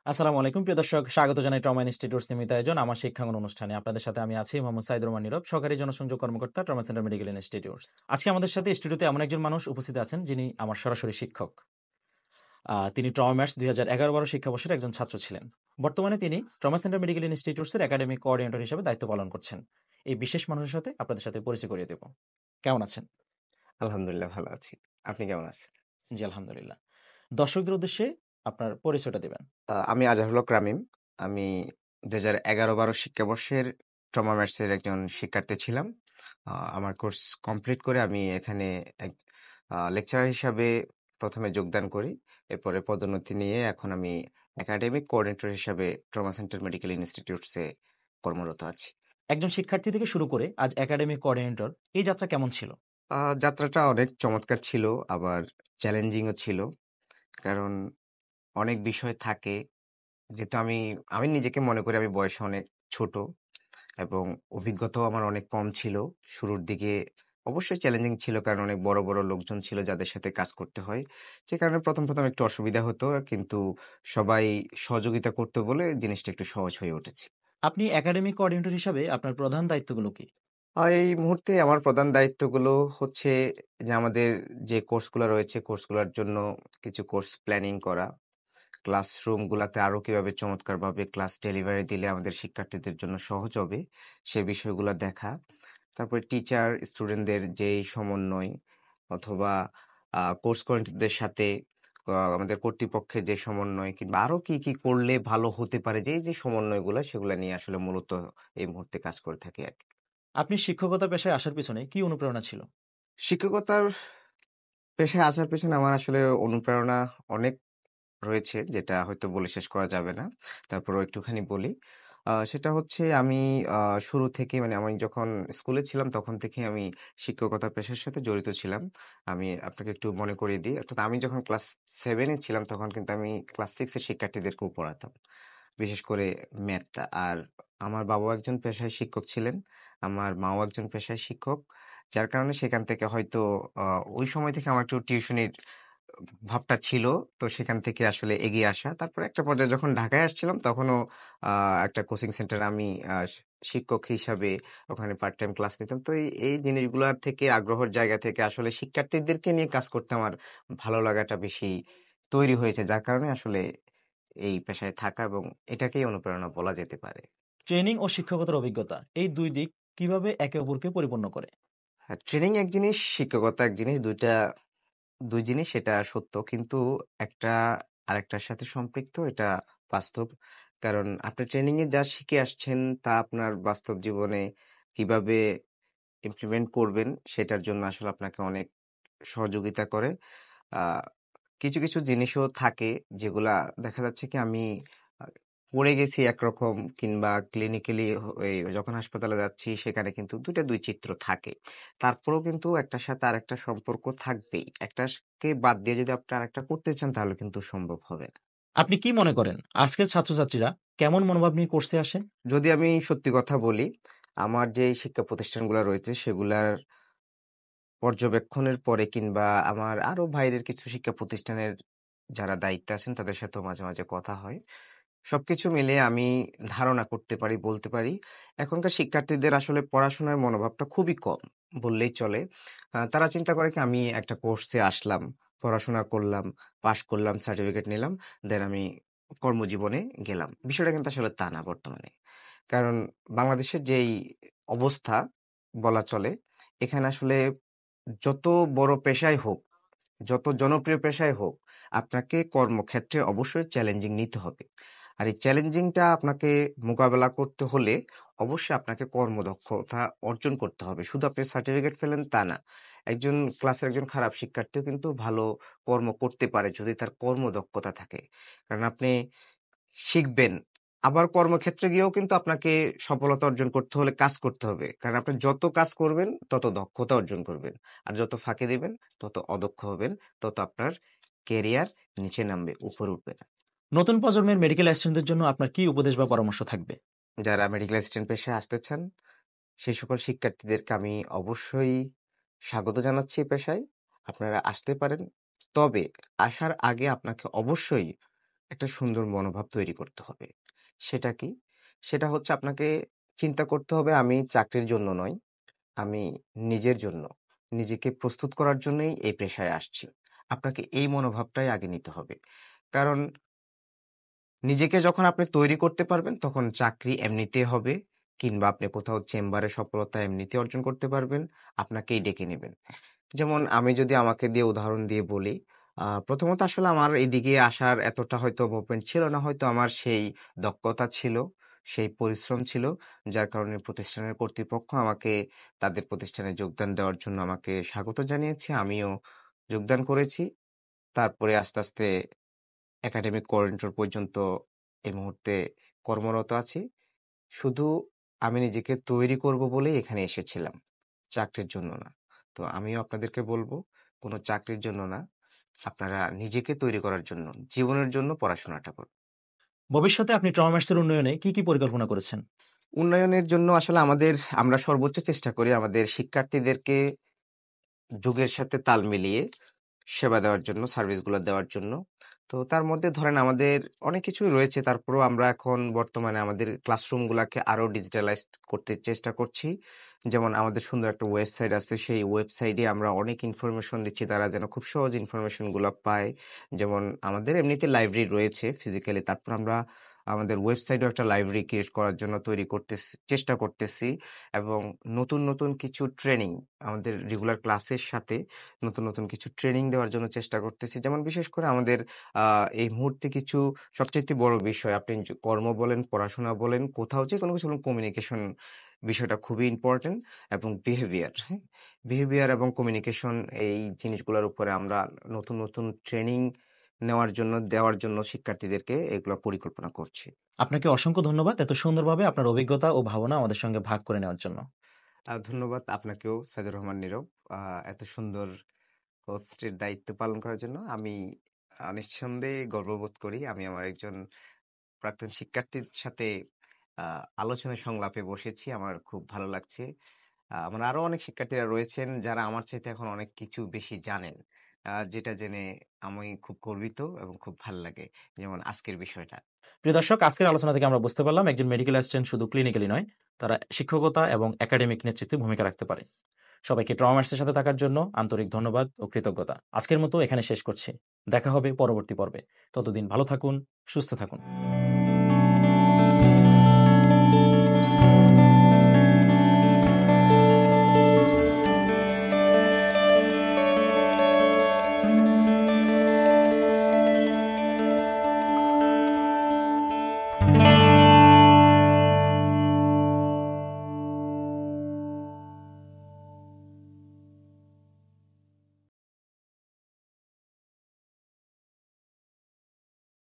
আসসালামু আলাইকুম প্রিয় দর্শক, স্বাগত জানাই ট্রমা ইনস্টিটিউট সীমিত আয়োজন আমার শিক্ষাঙ্গন অনুষ্ঠানে। আপনাদের সাথে আমি আছি মোহাম্মদ সাইদুর রহমান নীরব, সহকারী জনসংযোগ কর্মকর্তা, ট্রমা সেন্টার মেডিকেল ইনস্টিটিউট। আজকে আমাদের সাথে স্টুডিওতে এমন একজন মানুষ উপস্থিত আছেন যিনি আমার সরাসরি শিক্ষক। তিনি ট্রমা ম্যাথস 2011-12 শিক্ষাবর্ষের একজন ছাত্র ছিলেন। বর্তমানে তিনি ট্রমা সেন্টার মেডিকেল ইনস্টিটিউটসের একাডেমিক কোঅর্ডিনেটর হিসেবে দায়িত্ব পালন করছেন। এই বিশেষ মানুষের সাথে আপনাদের সাথে পরিচয় করিয়ে দেব। কেমন আছেন? আলহামদুলিল্লাহ ভালো আছি। আপনি কেমন আছেন? জি আলহামদুলিল্লাহ। দর্শকদের উদ্দেশ্যে আপনার পরিচয়টা দেবেন। আমি আজহারুল হক রামিম। আমি 2011-12 শিক্ষাবর্ষের ট্রমা ম্যাথসের একজন শিক্ষার্থী ছিলাম। আমার কোর্স কমপ্লিট করে আমি এখানে এক লেকচারার হিসাবে প্রথমে যোগদান করি। এরপরে পদোন্নতি নিয়ে এখন আমি একাডেমিক কোঅর্ডিনেটর হিসাবে ট্রমা সেন্টার মেডিকেল ইনস্টিটিউটসে কর্মরত আছি। একজন শিক্ষার্থী থেকে শুরু করে আজ একাডেমিক কোঅর্ডিনেটর, এই যাত্রা কেমন ছিল? যাত্রাটা অনেক চমৎকার ছিল, আবার চ্যালেঞ্জিংও ছিল। কারণ অনেক বিষয় থাকে, যেহেতু আমি নিজেকে মনে করি আমি বয়সে অনেক ছোট এবং অভিজ্ঞতাও আমার অনেক কম ছিল। শুরুর দিকে অবশ্যই চ্যালেঞ্জিং ছিল, কারণ অনেক বড় বড় লোকজন ছিল যাদের সাথে কাজ করতে হয়। যে কারণে প্রথম প্রথম একটু অসুবিধা হতো, কিন্তু সবাই সহযোগিতা করতে বলে জিনিসটা একটু সহজ হয়ে উঠেছে। আপনি একাডেমিক কোঅর্ডিনেটর হিসাবে আপনার প্রধান দায়িত্বগুলো কি? এই মুহূর্তে আমার প্রধান দায়িত্বগুলো হচ্ছে যে আমাদের যে কোর্সগুলো রয়েছে, কোর্সগুলোর জন্য কিছু কোর্স প্ল্যানিং করা, ক্লাসরুমগুলাতে আরো কিভাবে চমৎকারভাবে ক্লাস ডেলিভারি দিলে আমাদের শিক্ষার্থীদের জন্য সহজ হবে, সে বিষয়গুলো দেখা। তারপরে টিচার স্টুডেন্টদের যেই সমন্বয়, অথবা কোর্স কোঅর্ডিনেটরদের সাথে আমাদের কর্তৃপক্ষের যে সমন্বয়, কিংবা আরো কি কি করলে ভালো হতে পারে, যে এই যে সমন্বয়গুলো, সেগুলো নিয়ে আসলে মূলত এই মুহূর্তে কাজ করে থাকি আর কি। আপনি শিক্ষকতা পেশায় আসার পিছনে কি অনুপ্রেরণা ছিল? শিক্ষকতার পেশায় আসার পেছনে আমার আসলে অনুপ্রেরণা অনেক রয়েছে, যেটা হয়তো বলে শেষ করা যাবে না। তারপরেও একটুখানি বলি। সেটা হচ্ছে আমি আ শুরু থেকেই, মানে আমি যখন স্কুলে ছিলাম তখন থেকেই আমি শিক্ষকতা পেশার সাথে জড়িত ছিলাম। আমি আপনাকে একটু মনে করিয়ে দিই। অর্থাৎ আমি যখন ক্লাস 7 এ ছিলাম তখন কিন্তু আমি ক্লাস 6 এর শিক্ষার্থীদেরকেও পড়াতাম। বিশেষ করে ম্যাথটা। আর আমার বাবাও একজন পেশায় শিক্ষক ছিলেন। আমার মাও একজন পেশায় শিক্ষক। যার কারণে সেখান থেকে হয়তো আ ওই সময় থেকে আমার একটু টিউশনির ভাবটা ছিল। তো সেখান থেকে আসলে এগিয়ে আসা। তারপরে একটা পর্যায়ে যখন ঢাকায় আসছিলাম তখনও আ একটা কোচিং সেন্টারে আমি শিক্ষক হিসাবে ওখানে পার্ট টাইম ক্লাস নিতাম। তো এই জিনিসগুলার থেকে, আগ্রহের জায়গা থেকে আসলে শিক্ষার্থীদেরকে নিয়ে কাজ করতে আমার ভালো লাগাটা বেশি তৈরি হয়েছে। যার কারণে আসলে এই পেশায় থাকা, এবং এটাকেই অনুপ্রেরণা বলা যেতে পারে। ট্রেনিং ও শিক্ষকতার অভিজ্ঞতা, এই দুই দিক কিভাবে একে অপরকে পরিপূর্ণ করে? ট্রেনিং এক জিনিস, শিক্ষকতা এক জিনিস। ২ জিনিস, সেটা সত্য। কিন্তু একটা আরেকটার সাথে সম্পৃক্ত, এটা বাস্তব। কারণ আপনি ট্রেনিং এ যা শিখে আসছেন তা আপনার বাস্তব জীবনে কিভাবে ইমপ্লিমেন্ট করবেন, সেটার জন্য আসলে আপনাকে অনেক সহযোগিতা করে। আ কিছু, কিছু জিনিসও থাকে যেগুলা দেখা যাচ্ছে কি আমি আ পড়ে গেছি একরকম, কিংবা ক্লিনিক্যালি এই যখন হাসপাতালে যাচ্ছি সেখানে কিন্তু ২ টা ২ চিত্র থাকে। তারপরেও কিন্তু একটার সাথে আরেকটা সম্পর্ক থাকবেই। একটাকে বাদ দিয়ে যদি আপনি আরেকটা করতে চান তাহলে কিন্তু সম্ভব হবে না। আপনি কি মনে করেন আজকের ছাত্রছাত্রীরা কেমন মনোভাব নিয়ে কোর্সে আসে? যদি আমি সত্যি কথা বলি, আমার যে শিক্ষা প্রতিষ্ঠানগুলা রয়েছে সেগুলার পর্যবেক্ষণের পরে, কিংবা আমার আরো বাইরের কিছু শিক্ষা প্রতিষ্ঠানের যারা দায়িত্বে আছেন তাদের সাথেও মাঝে, মাঝে কথা হয়। সবকিছু মিলিয়ে আমি ধারণা করতে পারি, বলতে পারি, এখনকার শিক্ষার্থীদের আসলে পড়াশোনার মনোভাবটা খুবই কম বললেই চলে। তারা চিন্তা করে কি, আমি একটা কোর্সে আসলাম, পড়াশোনা করলাম, পাস করলাম, সার্টিফিকেট নিলাম, দেন আমি কর্মজীবনে গেলাম। বিষয়টা কিন্তু আসলে তা না বর্তমানে। কারণ বাংলাদেশের যেই অবস্থা বলা চলে, এখানে আসলে যত বড় পেশাই হোক, যত জনপ্রিয় পেশাই হোক, আপনাকে কর্মক্ষেত্রে অবশ্যই চ্যালেঞ্জিং নিতে হবে। আর এই চ্যালেঞ্জিংটা আপনাকে মোকাবেলা করতে হলে অবশ্যই আপনাকে কর্মদক্ষতা অর্জন করতে হবে। শুধু আপনি সার্টিফিকেট পেলেন তা না। একজন ক্লাসের একজন খারাপ শিক্ষার্থীও কিন্তু ভালো কর্ম করতে পারে যদি তার কর্মদক্ষতা থাকে। কারণ আপনি শিখবেন, আবার কর্মক্ষেত্রে গিয়েও কিন্তু আপনাকে সফলতা অর্জন করতে হলে কাজ করতে হবে। কারণ আপনি যত কাজ করবেন তত দক্ষতা অর্জন করবেন। আর যত ফাঁকি দিবেন তত অদক্ষ হবেন, তত আপনার ক্যারিয়ার নিচে নামবে, উপরে উঠবে না। নতুন প্রজন্মের মেডিকেল অ্যাসিস্ট্যান্টদের জন্য আপনার কি উপদেশ বা পরামর্শ থাকবে? যারা মেডিকেল অ্যাসিস্ট্যান্ট পেশায় আসতে চান, সেই সকল শিক্ষার্থীদেরকে আমি অবশ্যই স্বাগত জানাচ্ছি এই পেশায়। আপনারা আসতে পারেন। তবে আসার আগে আপনাকে অবশ্যই একটা সুন্দর মনোভাব তৈরি করতে হবে। সেটা কি? সেটা হচ্ছে আপনাকে চিন্তা করতে হবে আমি চাকরির জন্য নয়, আমি নিজের জন্য, নিজেকে প্রস্তুত করার জন্যই এই পেশায় আসছি। আপনাকে এই মনোভাবটাই আগে নিতে হবে। কারণ নিজেকে যখন আপনি তৈরি করতে পারবেন, তখন চাকরি এমনিতে হবে কিংবা আপনি কোথাও চেম্বারে সফলতা এমনিতে অর্জন করতে পারবেন, আপনাকেই ডেকে নিবেন। যেমন আমি যদি আমাকে দিয়ে উদাহরণ দিয়ে বলি, প্রথমত আসলে আমার এদিকে আসার এতটা হয়তো মুভমেন্ট ছিল না। হয়তো আমার সেই দক্ষতা ছিল, সেই পরিশ্রম ছিল, যার কারণে প্রতিষ্ঠানের কর্তৃপক্ষ আমাকে তাদের প্রতিষ্ঠানে যোগদান দেওয়ার জন্য আমাকে স্বাগত জানিয়েছে। আমিও যোগদান করেছি। তারপরে আস্তে, আস্তে একাডেমিক কোঅর্ডিনেটর পর্যন্ত এই মুহূর্তে কর্মরত আছি। শুধু আমি নিজেকে তৈরি করব বলেই এখানে এসেছিলাম, চাকরির জন্য না। তো আমিও আপনাদেরকে বলব, কোনো চাকরির জন্য না, আপনারা নিজেকে তৈরি করার জন্য, জীবনের জন্য পড়াশোনাটা করুন। ভবিষ্যতে আপনি ট্রমার্সের উন্নয়নে কি কি পরিকল্পনা করেছেন? উন্নয়নের জন্য আসলে আমরা সর্বোচ্চ চেষ্টা করি আমাদের শিক্ষার্থীদেরকে যুগের সাথে তাল মিলিয়ে সেবা দেওয়ার জন্য, সার্ভিসগুলো দেওয়ার জন্য। তো তার মধ্যে ধরেন আমাদের অনেক কিছুই রয়েছে। তারপরেও আমরা এখন বর্তমানে আমাদের ক্লাসরুমগুলাকে আরো ডিজিটালাইজড করতে চেষ্টা করছি। যেমন আমাদের সুন্দর একটা ওয়েবসাইট আছে। সেই ওয়েবসাইটে আমরা অনেক ইনফরমেশন দিচ্ছি, তারা যেন খুব সহজ ইনফরমেশনগুলা পায়। যেমন আমাদের এমনিতে লাইব্রেরি রয়েছে ফিজিক্যালি। তারপর আমরা আমাদের ওয়েবসাইটেও একটা লাইব্রেরি ক্রিয়েট করার জন্য চেষ্টা করতেছি এবং নতুন, নতুন কিছু ট্রেনিং আমাদের রেগুলার ক্লাসের সাথে নতুন, নতুন কিছু ট্রেনিং দেওয়ার জন্য চেষ্টা করতেছি। যেমন বিশেষ করে আমাদের আ এই মুহূর্তে কিছু সবচাইতে বড় বিষয় আপনি কর্ম বলেন, পড়াশোনা বলেন, কোথাও যেকোনো কিছু বলেন কমিউনিকেশন বিষয়টা খুবই ইম্পোর্টেন্ট এবং বিহেভিয়ার, হ্যাঁ? বিহেভিয়ার এবং কমিউনিকেশন এই জিনিসগুলোর উপরে আমরা নতুন, নতুন ট্রেনিং দেওয়ার জন্য শিক্ষার্থীদেরকে এগুলা পরিকল্পনা করছি। আপনাকে অসংখ্য ধন্যবাদ এত সুন্দরভাবে আপনার অভিজ্ঞতা ও ভাবনা আমাদের সঙ্গে ভাগ করে নেওয়ার জন্য। ধন্যবাদ আপনাকেও সাইদুর রহমান নীরব। আ এত সুন্দর হোস্টের দায়িত্ব পালন করার জন্য। আমি নিঃসন্দেহে গর্ববোধ করি। আমি আমার একজন প্রাক্তন শিক্ষার্থীর সাথে আ আলোচনা সংলাপে বসেছি। আমার খুব ভালো লাগছে। আমার আরো অনেক শিক্ষার্থীরা রয়েছেন যারা আমার চাইতে এখন অনেক কিছু বেশি জানেন। যেটা জেনে আমি খুব গর্বিত এবং খুব ভাল লাগে। যেমন আজকের বিষয়টা। প্রিয় দর্শক, আজকের আলোচনা থেকে আমরা বুঝতে পারলাম একজন মেডিকেল অ্যাসিস্ট্যান্ট শুধু ক্লিনিক্যালি নয়, তারা শিক্ষকতা এবং একাডেমিক নেতৃত্বে ভূমিকা রাখতে পারে। সবাইকে ট্রমার্সের সাথে থাকার জন্য আন্তরিক ধন্যবাদ ও কৃতজ্ঞতা। আজকের মতো এখানে শেষ করছি। দেখা হবে পরবর্তী পর্বে। ততদিন ভালো থাকুন, সুস্থ থাকুন।